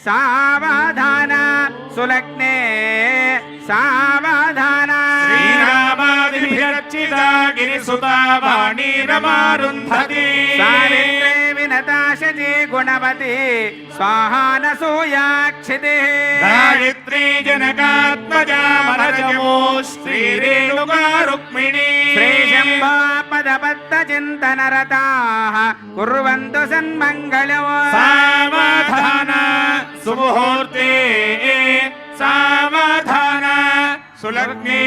సావధాన సులగ్నే సావధాన శ్రీరామాదిభిరర్చితా గిరిసుతా వాణీ రమారుంధతి సావిత్రీ वनताशजी गुणवती स्वाहानसूयाक्षितिः गायत्री जनकात्मजा मनजमो श्रीरेणुका रुक्मिणी श्रीशम्भोपदबद्धचिन्तनरताः कुर्वन्तु सन्मङ्गलो सावधान सुमुहूर्ते सावधान सुलग्ने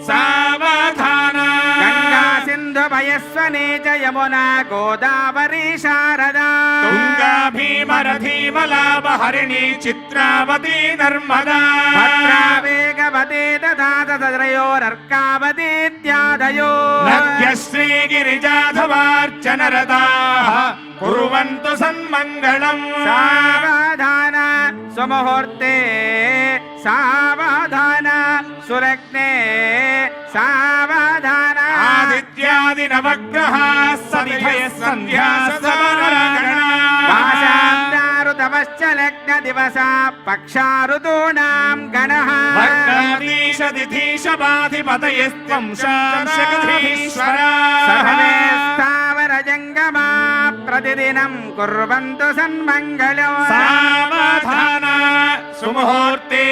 सावधान गंगा सिंधु भयस्वने च यमुना गोदावरी शारदा तुंगा भीमरथी मलापहरिणी चित्रावती नर्मदा भद्रा वेगवती तथा तत्रयोरर्कावती इत्यादयो नद्यश्री गिरिजाधवार्चनरताः कुर्वन्तु सन्मङ्गलम् सावधान सुमुहूर्ते सावधान सुलग्ने सावधान आदित्यादि नवग्रहाः सविधयः सन्ध्या पाशाब्दारुतमश्च लग्न दिवसा पक्षाऋतूनां गणः वर्गाधीश दिधीश बाधिपतयस्त्वं शांशकधीश्वरा सर्वे स्थावर जङ्गमा प्रतिदिनं कुर्वन्तु सन्मङ्गलो सावधान सुमुहूर्ते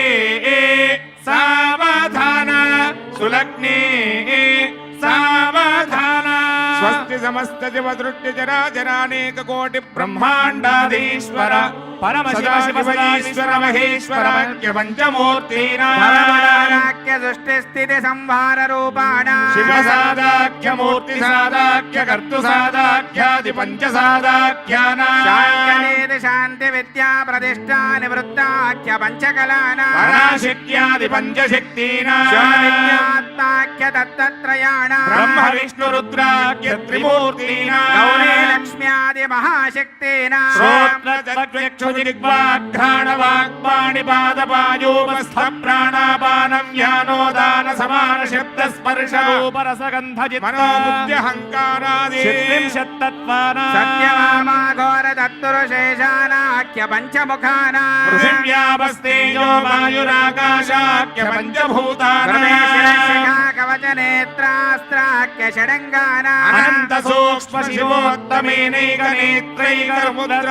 सावधान सुलग्ने सावधान स्वस्ति समस्त जीवदृष्टि चराचरानेक कोटि ब्रह्मांडाधीश्वर परम शिव शिव सदाश्वर महेश्वर पंचमूर्तीनां भवनाराख्य सृष्टि स्थिति संहार रूपाणां शिव सादाख्य मूर्ति सादाख्य कर्तु सादाख्यादि पंच सादाख्यानां शान्तिनिधि शान्ति विद्या प्रतिष्ठा निवृत्ताख्य पंचकलानां पराशक्त्यादि पंचशक्तीनां विद्यात्माख्य तत्त्रयाणां ब्रह्म विष्णु रुद्राख्य त्रिमूर्तीनां गौरी लक्ष्म्यादि महाशक्तीनां श्रोत्र चक्षु जिह्वाघ्राण वाक्पाणि पादपायोपस्थ प्राणापानं ज्ञानोदान समान शब्द स्पर्श रूप रस गंध मनोबुद्ध्यहंकारादि सिद्धिंशत्तत्त्वानां सत्यभामा घोर तत्पुरुषेशानाख्य पंचमुखानां पृथिव्यापस्तेजो वायुराकाशाख्य पंचभूतानां कवच नेत्रास्त्राख्य षडङ्गानां अनंत सूक्ष्म शिवोत्तमेनैक नेत्रैकमुद्र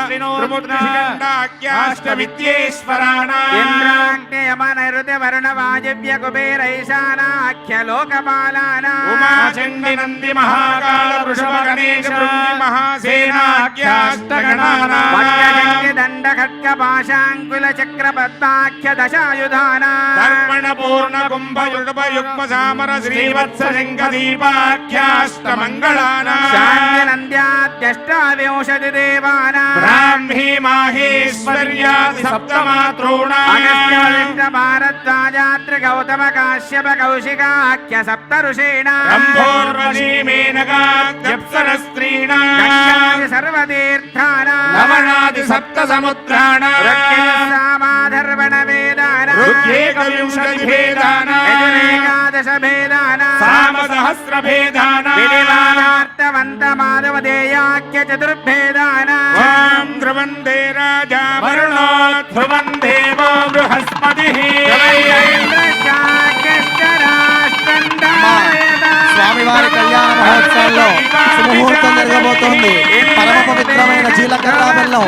अष्टविद्येश्वराणां इंद्राग्नियमनरुति वरुण वायव्य कुबेरैशानाख्य लोकपालानां उमा चंडी नंदी महाकाल वृषभ गणेश भृंगी महासेनाख्याष्टगणानां वज्रजङ्घि दण्ड खड्ग पाशाङ्कुल चक्र पद्माख्य दशायुधानां दर्पण पूर्ण कुंभ युगप युग्म सामर श्रीवत्स शंख दीपाख्याष्टमङ्गलानां शान्ति नन्द्याद्यष्टाविंशति देवानां ब्राह्मी माहेश्वर्यादि सप्तमातॄणाम् अगस्त्य वसिष्ठ भारद्वाजात्रि गौतम काश्यप कौशिकाख्य सप्त ऋषीणां रम्भोर्वशी मेनकाद्यप्सरस्त्रीणाम् गङ्गादि सर्वतीर्थानां लवणादि सप्त समुद्राणाम् ऋक्यसामाधर्वण वेदानां ऋग्येकविंशति भेदानाम् यजुरेकादश भेदानां सामसहस्र भेदानाम् विनिवादार्थवन्त माधवदेयाख्य चतुर्भेदानां ॐ ध्रुवन्दे राजा वरुणो ध्रुवन्दे वो बृहस्पतिः స్వామివారి కళ్యాణ మహోత్సవాల్లో సుముహూర్తం జరగబోతోంది. పరమ పవిత్రమైన జీలకర్ర బెల్లం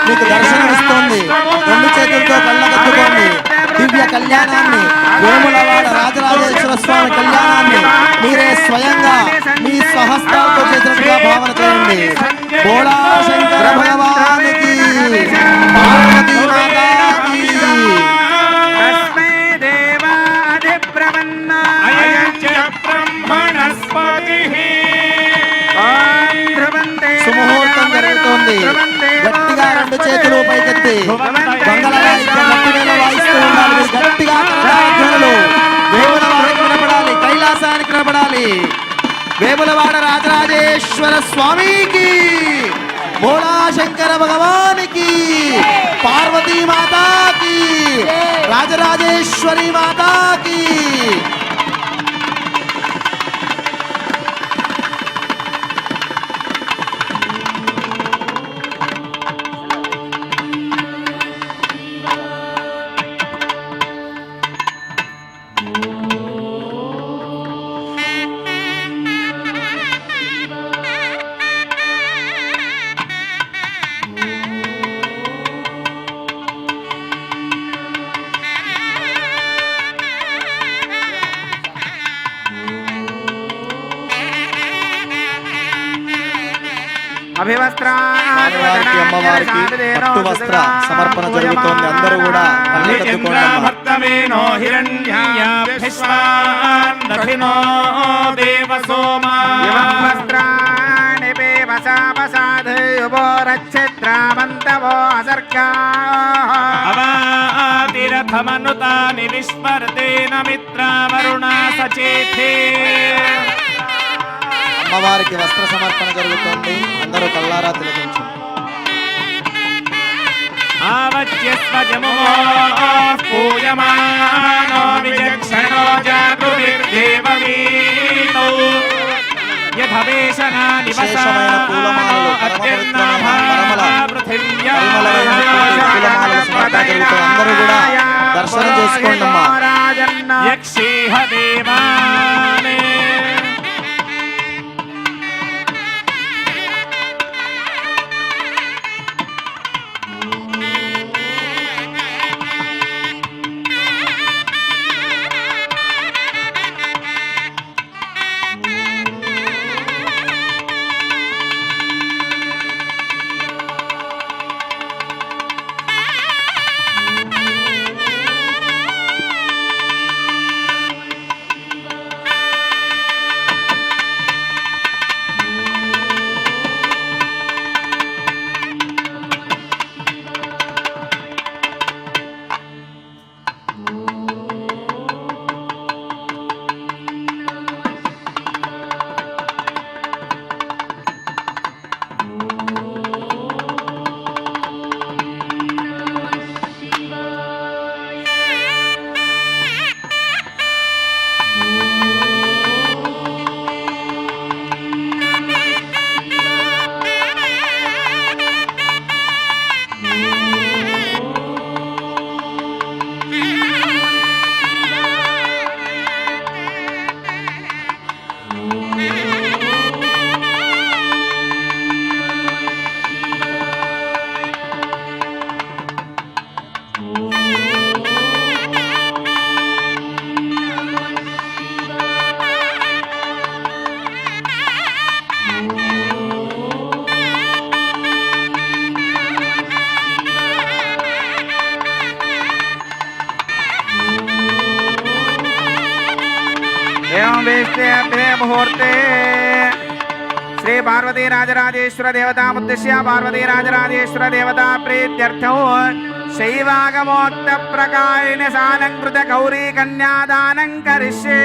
మీకు దర్శనమిస్తోంది. రెండు చేతులతో కళ్ళకద్దుకోండి. దివ్య కళ్యాణాన్ని, వేములవాడ రాజరాజేశ్వర స్వామి కళ్యాణాన్ని మీరే స్వయంగా మీ స్వహస్తాలతో చేసినట్టుగా భావన చేయండి. భోళా శంకర భగవానికి, పార్వతీ మాతాకి. సుముహూర్తం జరుగుతోంది. గట్టిగా రెండు చేతులు పైకెత్తి మంగళ వాయిద్యం గట్టి వేళ వాయిస్తూ ఉండాలి. మీరు గట్టిగా కరతాళధ్వనులు వేములవాడకి వినపడాలి, కైలాసానికి వినపడాలి. వేములవాడ రాజరాజేశ్వర స్వామికి, భోళా శంకర భగవానికి, పార్వతీ మాతాకి, రాజరాజేశ్వరి మాతాకి. స్వామివారికి అమ్మవారికి పట్టు వస్త్ర సమర్పణ జరుగుతోంది. అందరూ కూడా భర్తమేనో హిరణ్యాభిస్వాన్ దక్షిణో దేవసోమా వస్త్రాణి పేవసావసాధయోరచ్ఛిద్రావంతవో అసర్గా అవాతిరథమనుతాని విస్మర్తేన మిత్రావరుణా సచేతే. అమ్మవారికి వస్త్ర సమర్పణ జరుగుతోంది. అందరూ కల్లారా తిలకించు. ఆవచ్యస్వ జముమో పూయమానో విచక్షణో జాగృతిర్దేవవీతౌ యథవేషనా విశేషమైన పూలమాలలు, అందరూ కూడా దర్శనం చేసుకోండి అమ్మా. యక్షేహ దేవానే मुहूर्ते श्री पार्वती राजराजेश्वर देवतामुद्दिश्य पार्वती राजराजेश्वर देवता प्रीत्यर्थौ शैवागमोक्त प्रकारिण सालंकृत गौरी कन्यादानं करिष्ये.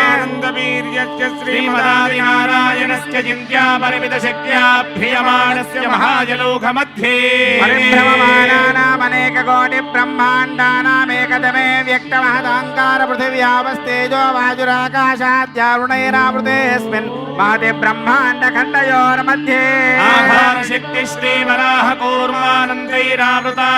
आनन्दवीर्यस्य श्रीमदादिनारायणस्य चिन्त्या परिमित शक्त्या प्रियमाणस्य महाजलोक मध्ये परिभ्रममानानामनेक कोटि ब्रह्माण्डानामेकतमे व्यक्तमहदाङ्कार पृथिव्यावस्तेजो वायुराकाशाद्यारुणैरावृतेऽस्मिन् महति ब्रह्माण्डखण्डयोर्मध्ये आधार शक्ति श्रीवराह कूर्मानन्दैरावृता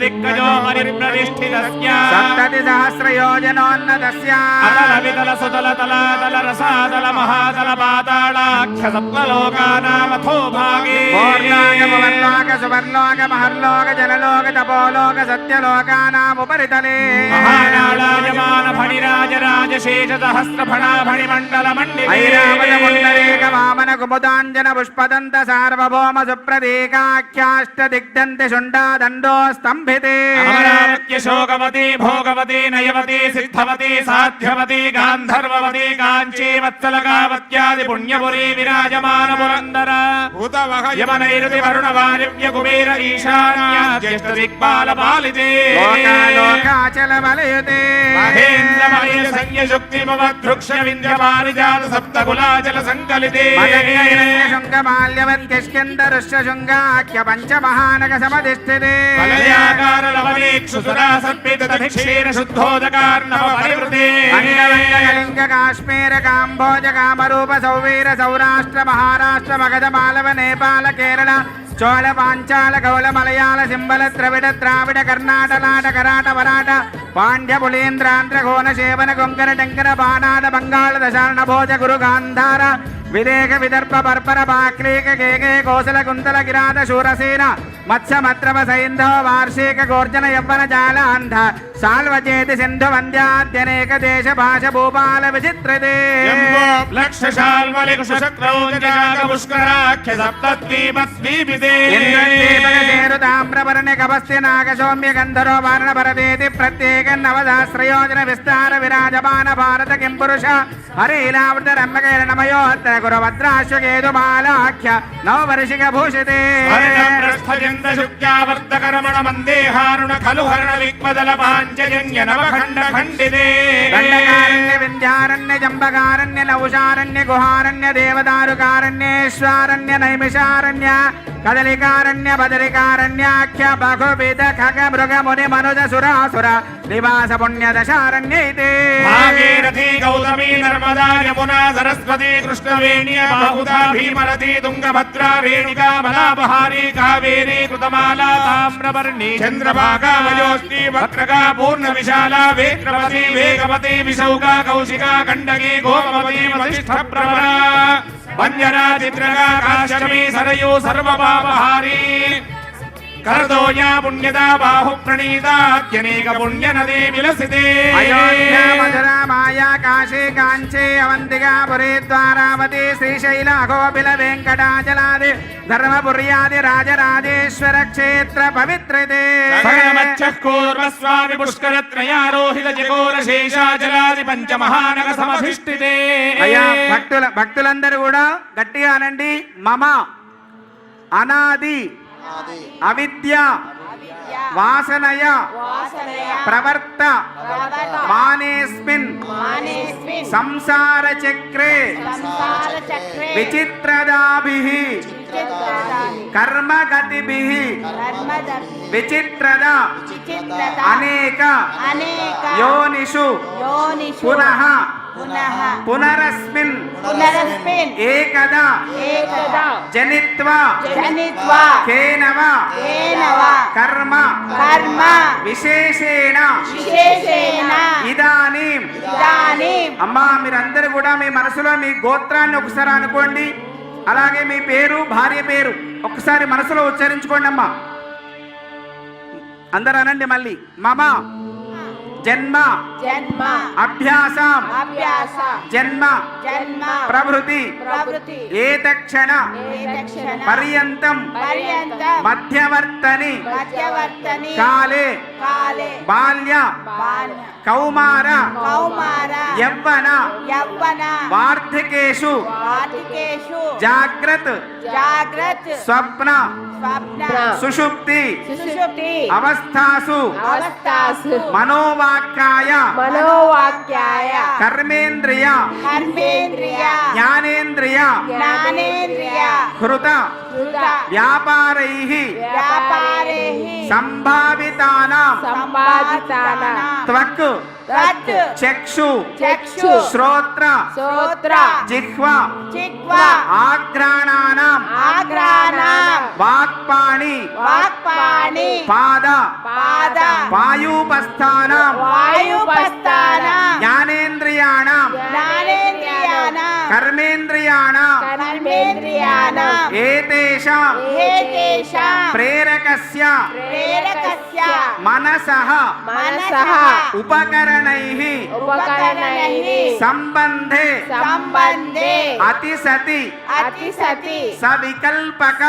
दिक्कजो परिप्रतिष्ठितस्य सप्ततिसहस्रयोजनोन्नतस्य अतल वितल सुतल तलातल रसातल महातल पातालाख्य सप्तलोकानामथो भागे पूर्णागमवर्लोक सुवर्लोक महर्लोक जनलोक तपोलोक सत्यलोकानामुपरितले महानालायमान फणिराज राजशेष सहस्र फणा फणिमण्डल मण्डिले ऐरावतमुण्डलीक वामन कुमुदाञ्जन पुष्पदन्त सार्वभौम सुप्रतीकाख्याष्ट दिग्दन्ति शुण्डा दण्डो स्तम्भिते अमरावत्य शोकवती भोगवती नयवती सिद्धवती साध्यवती गान्धर्ववती काञ्ची वत्सलकावत्यादि पुण्यपुरी विराजमान पुरन्दर यमनैरुति वरुण वारिव्य कुबेर ईशान्या ज्येष्ठ दिक्पाल पालिते लोकाचल बलयुते महेन्द्रमय संयशुक्ति ममद्रुक्ष विन्ध्य पारिजात सप्तकुलाचल संकलिते शृङ्गमाल्यवत् किष्किन्धरुष्य शृङ्गाख्य पञ्चमहानग समधिष्ठिते वलयाकार लवलेक्षुसुरा सर्पित दधिक्षीर शुद्धोदकार्णव परिवृते अंगलिंग काश्मीर काम्भोज कामरूप सौवीर सौराष्ट्र महाराष्ट्र मगध मालव नेपाल केरल चोल पांचाल गौल मलयाल सिंबल द्रविड़ द्राविड़ कर्नाट लाट कराट वराट पांड्य पुलेन्द्रांध्र घोन शेवन कोंकण टंकन बाणाद बंगाल दशार्ण भोज गुरु गांधार విదేక విదర్భ పర్పర బాక్లీక కేకే కోసల కుంతల కిరాత శూరసేన మత్స్యమత్రవ సైంధవ వార్షిక గోర్జన యవ్వన జాలాంధ సాల్వచేతి సింధు వంద్యాద్యనేక దేశ భాష భూపాల విచిత్రదే తామ్రవర్ణ కవస్య నాగ సౌమ్య గంధరో వారణ భరతేతి ప్రత్యేక నవదాశ్రయోజన విస్తార విరాజమాన భారత కిం పురుష హరిలావృత రమ్యకైరణమయోత్ర గురభద్రాశ్వకేతు బాలాఖ్య నవవర్షిక భూషితే శుక్యావర్తకరమణ మందేహారుణ ఖలు హరణ విక్మదల పాంచజన్య నవఖండ ఖండితే దండకారణ్య వింధ్యారణ్య జంబకారణ్య నౌషారణ్య గుహారణ్య దేవదారుకారణ్యేశ్వరణ్య నైమిషారణ్య కదలికారణ్య బదరికారణ్యాఖ్య బహువిధ ఖగ మృగ ముని మనుజ సురాసుర నివాస పుణ్య దశారణ్యైతే భాగీరథీ గౌతమీ నర్మదా యమునా సరస్వతీ కృష్ణవేణి బాహుదా భీమరథీ తుంగభద్రా రేణుకా మలాపహారీ కావేరీ కృతమాలా తామ్రవర్ణి చంద్రభాగా వయోస్తి వక్రగా పూర్ణ విశాలా వేత్రవతీ వేగవతీ విశౌగా కౌశికా గండకీ గోమవతీ వశిష్ఠ ప్రవరా వంజరా చిత్రగా కాశ్యమీ సరయూ సర్వపాపహారీ కరదోయా పుణ్యదా బాహు ప్రణీతాఖ్యనేక పుణ్య నదీ విలసితే అయోధ్య మధుర మాయా కాశీ కాంచీ అవంతిగా పురీ ద్వారావతి శ్రీశైల అఘోబిల వెంకటాచలాది ధర్మపుర్యాది రాజరాజేశ్వర క్షేత్ర పవిత్రతే కూర్మస్వామి పుష్కరత్రయారోహిత జగోర శేషాచలాది పంచమహానగ సమధిష్ఠితే. అయ్యా భక్తులందరూ కూడా గట్టిగా అనండి. మమ అనాది అవిద్య వాసనయ ప్రవర్త మానేస్మిన్ సంసార చక్రే విచిత్రదాభిః కర్మగతిభిః విచిత్రద అనేక యోనిషు పునః పునరస్మిన్ ఏకదా జనిత్వా కేనవ కర్మ విశేషేణ ఇదానీం. అమ్మా మీరందరూ కూడా మీ మనసులో మీ గోత్రాన్ని ఒకసారి అనుకోండి. అలాగే మీ పేరు భార్య పేరు ఒకసారి మనసులో ఉచ్చరించుకోండి అమ్మా. అందరూ అనండి మళ్ళీ. మమ జన్మ అభ్యాసం జన్మ ప్రభృతి ఏతక్షణ పర్యంతం మధ్యవర్తని కాలే బాల్య కౌమార యవ్వన వార్ధకేషు జాగ్రత్ స్వప్న సుషుప్తి అవస్థాసు మనోవాక్కాయ కర్మేంద్రియ జ్ఞానేంద్రియ హృత వ్యాపారైః సంభావితానాం త్వక్ చక్షు శ్రోత్ర జిహ్వ ఆఘ్రాణానాం వాక్పాణి పాద వాయుపస్థానాం జ్ఞానేంద్రియాణాం కర్మేంద్రియాణాం ఏతేషాం ప్రేరకస్య మనసః ఉపకరణైః సంబంధే అతిసతి సవికల్పక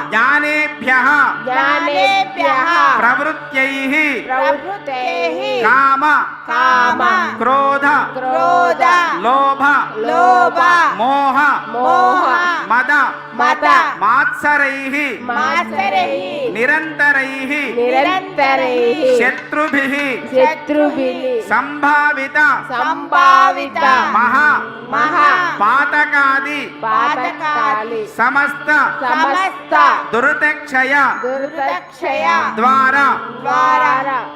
జ్ఞానేభ్యః ప్రవృత్యైః కామ క్రోధ లోభ మోహ మద మాత్సరైః నిరంతరైః శత్రుభిః సంభావిత మహా పాతకాది సమస్త దురితక్షయ ద్వారా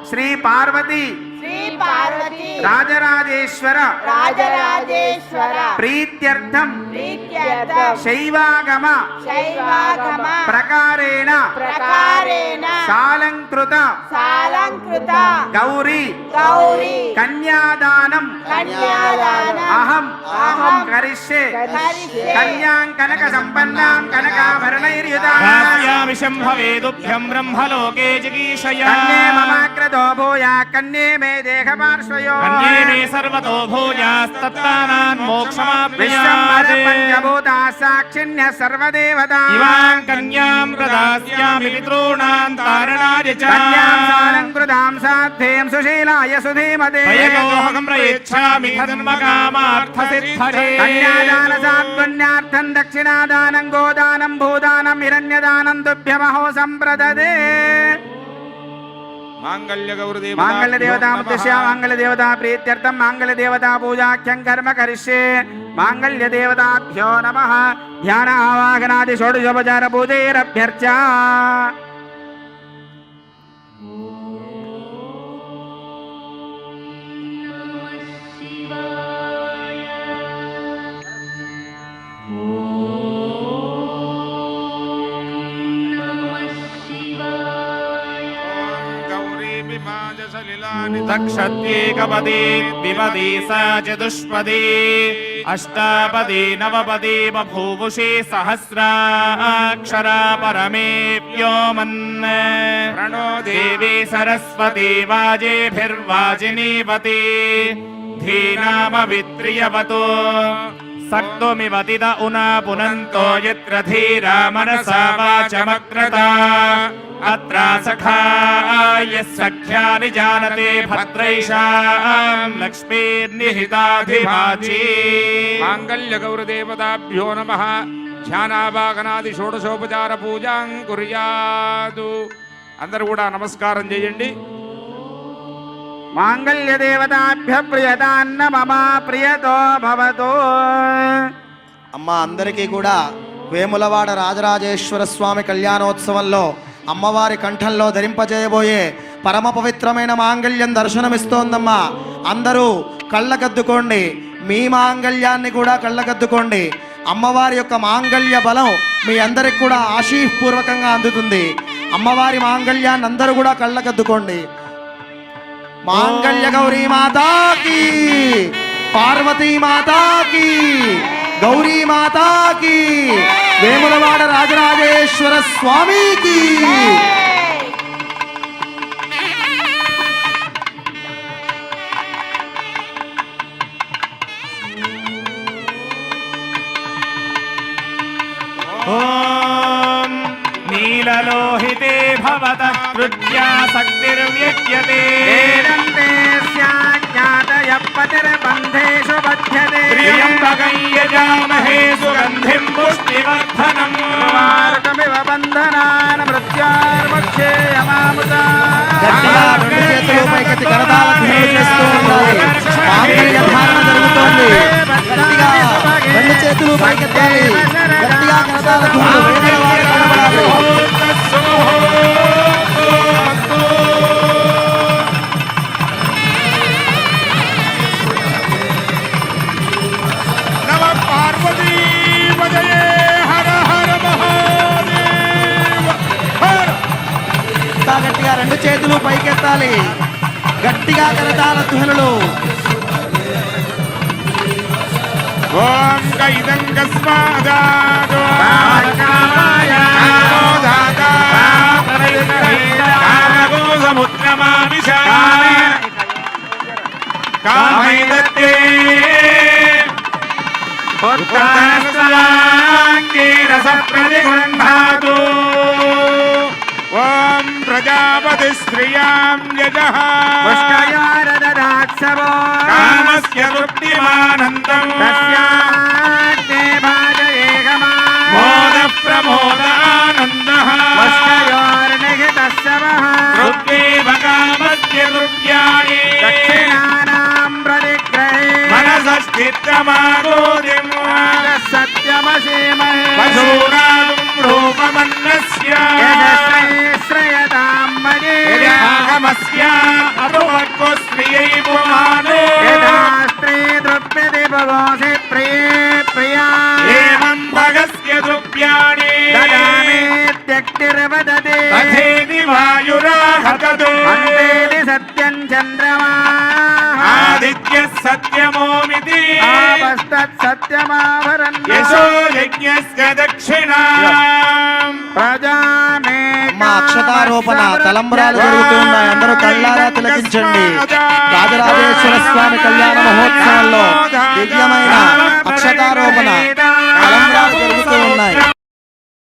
శ్రీ పార్వతి రాజరాజేశ్వర ప్రీత్యర్థం శైవాగమ ప్రకారేణ సాలంకృత గౌరీ కన్యాదానం అహం అహం కరిష్యే కన్యాం కనక సంపన్నాం కనకాభరణైర్యుతాం దాస్యామి శంభవేదుభ్యం బ్రహ్మలోకే జిగీషయ కన్యే మమాగ్రతో భూయా కన్యే మే దేహపార్శ్వయో కన్యే మే సర్వతో భూయాస్తత్తానాన్ విశ్వంబర మోక్షమాప్నుయాత్ పంచభూతా సాక్షిణ్య సర్వదేవతా ఇవాం కన్యాం ప్రదాస్యామి పితॄణాం తారణాయ చ కన్యాం సాలంకృతాం సాధ్యేం సుశీలాయ సుధీమతే భయగోహం ప్రయచ్ఛామి ధర్మకామార్థసిద్ధయే కన్యాదాన సాత్పుణ్యార్థం దక్షిణాదానం గోదానం భూదానం హిరణ్యదానం తుభ్యమహో సంప్రదదే మాంగళ్యదేవతాముద్దిశ్య మాంగళ్యదేవతా ప్రీత్యర్థం మాంగళ్యదేవతా పూజాఖ్యం కర్మ కరిష్యే మాంగళ్యదేవతాభ్యో నమః ధ్యాన ఆవాహనాది షోడశోపచార పూజైరభ్యర్చ दक्षत्येकपदी द्विपदी सा चतुष्पदी अष्टापदी नवपदी बभूवुषी सहस्राक्षरा परमे व्योमन् प्रणो देवी सरस्वती वाजेभिर्वाजिनीवती धीनामवित्रियवतु सक्तुमिवतिद उना पुनन्तो यत्र धीरा मनसा वाचमक्रता अत्रा सखा यः सख्यानि जानते भद्रैषां लक्ष्मीर्निहिताधिवाची మాంగళ్యగౌరదేవతాభ్యో నమః ధ్యానావాగనాది షోడశోపచార పూజాం కుర్యాదు. అందరూ కూడా నమస్కారం చేయండి. మాంగళ్యదేవతాభ్య ప్రియతాన్న మమ ప్రియతో భవతు. అమ్మ అందరికీ కూడా వేములవాడ రాజరాజేశ్వర స్వామి కళ్యాణోత్సవంలో అమ్మవారి కంఠంలో ధరింపజేయబోయే పరమ పవిత్రమైన మాంగళ్యం దర్శనమిస్తోందమ్మా. అందరూ కళ్ళకద్దుకోండి, మీ మాంగళ్యాన్ని కూడా కళ్ళకద్దుకోండి. అమ్మవారి యొక్క మాంగళ్య బలం మీ అందరికి కూడా ఆశీపూర్వకంగా అందుతుంది. అమ్మవారి మాంగళ్యాన్ని అందరూ కూడా కళ్ళకద్దుకోండి. మాంగళ్య గౌరీ మాతాకి, పార్వతీ మాతాకి, గౌరీ మాతాకి, వేములవాడ రాజరాజేశ్వర స్వామికి. ఓం నీలలోహితే భవతః పృథ్వ్యా శక్తిర్వ్యజ్యతే వేదంతే స్యాజ్ఞాతయః పతిర్బంధేషు బధ్యతే. త్ర్యంబకం యజామహే సుగంధిం పుష్టివర్ధనం వారుకమివ బంధనాన్ మృత్యోర్ముక్షే యమాముదా. గట్టిగా రెండు చేతులు పైకెత్తి కరతాళ ధ్వనులు చేస్తూ ఉండాలి. మాంగళ్య ధారణ జరుగుతోంది. గట్టిగా రెండు చేతులు పైకెత్తాలి. గట్టిగా కరతాళ ధ్వనులు వేములవాడ కనబడాలి. నమ పార్వతీ పదయే హర హర మహాదేవ హర. ఇంకా గట్టిగా రెండు చేతులు పైకెత్తాలి. గట్టిగా కరతాళ ధ్వనులు. ఓం కైదం కస్మాదాదో కామైదత్తే రసప్రతిగృహ్ణాతు. ఓం ప్రజాపతి శ్రియాం యజః పుష్కయోరదదాత్సవో కామస్య తృప్తిమానందం తస్యాగ్నే భాజయేగమా. మోద ప్రమోదానందః పుష్కయోర్నిహితస్సవః తృప్తేవ కామస్య తృప్యాణి దక్షిణానాం ప్రతిగ్రహే మనసశ్చిత్తమాగోదిం సత్యమసీమహే. పశూనాగం రూపమన్నస్య యశస్వే శ్రయతాం మయే. యజాగమస్య అరువక్కు స్త్రియై పుమానో యథా స్త్రీ దృప్యతి భగోసి ప్రియే ప్రియా. ఏవం భగస్య ద్రవ్యాణి దదామీత్యక్తిర్వదతి. తథేతి వాయురాహతదు అంతేది సత్యం చంద్రమా. ఆదిత్య సత్యమోమితి ఆపస్త తత్సత్యమావరన్య యశో యజ్ఞస్య దక్షిణ ప్రజామే అమ్మ అక్షతారోపణ తలంబరాలు జరుగుతున్నాయి. అందరూ కళ్ళారా తిలకించండి. రాజరాజేశ్వర స్వామి కళ్యాణ మహోత్సవంలో దివ్యమైన అక్షతారోపణ తలంబరాలు జరుగుతూ ఉన్నాయి.